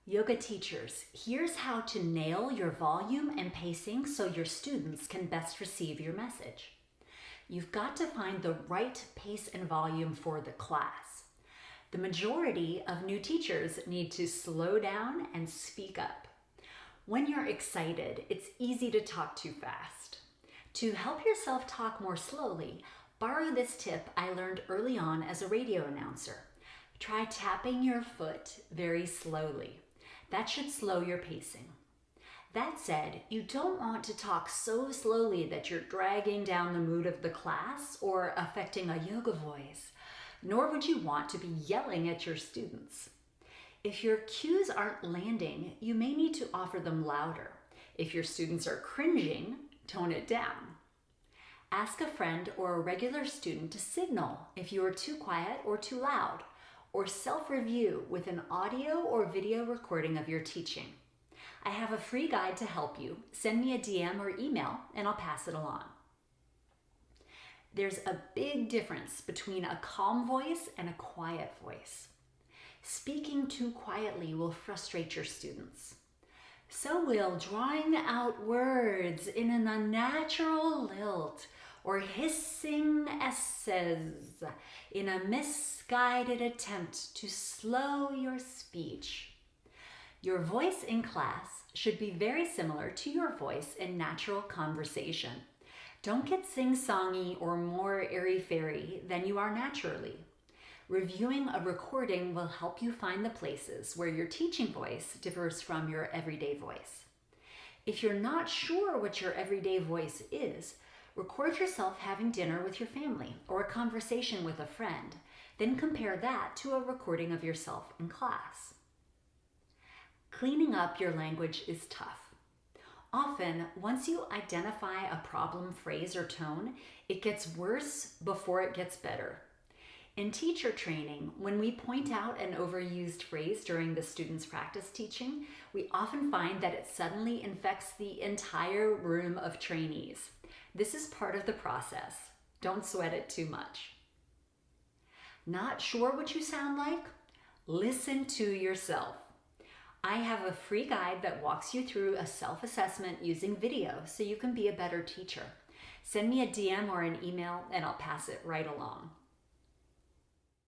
Yoga teachers, here's how to nail your volume and pacing so your students can best receive your message. You've got to find the right pace and volume for the class. The majority of new teachers need to slow down and speak up. When you're excited, it's easy to talk too fast. To help yourself talk more slowly, borrow this tip I learned early on as a radio announcer. Try tapping your foot very slowly. That should slow your pacing. That said, you don't want to talk so slowly that you're dragging down the mood of the class or affecting a yoga voice, nor would you want to be yelling at your students. If your cues aren't landing, you may need to offer them louder. If your students are cringing, tone it down. Ask a friend or a regular student to signal if you are too quiet or too loud, or self-review with an audio or video recording of your teaching. I have a free guide to help you. Send me a DM or email and I'll pass it along. There's a big difference between a calm voice and a quiet voice. Speaking too quietly will frustrate your students. So will drawing out words in an unnatural lilt or hissing S's in a misguided attempt to slow your speech. Your voice in class should be very similar to your voice in natural conversation. Don't get sing-songy or more airy-fairy than you are naturally. Reviewing a recording will help you find the places where your teaching voice differs from your everyday voice. If you're not sure what your everyday voice is, record yourself having dinner with your family or a conversation with a friend, then compare that to a recording of yourself in class. Cleaning up your language is tough. Often, once you identify a problem phrase or tone, it gets worse before it gets better. In teacher training, when we point out an overused phrase during the student's practice teaching, we often find that it suddenly infects the entire room of trainees. This is part of the process. Don't sweat it too much. Not sure what you sound like? Listen to yourself. I have a free guide that walks you through a self-assessment using video so you can be a better teacher. Send me a DM or an email and I'll pass it right along.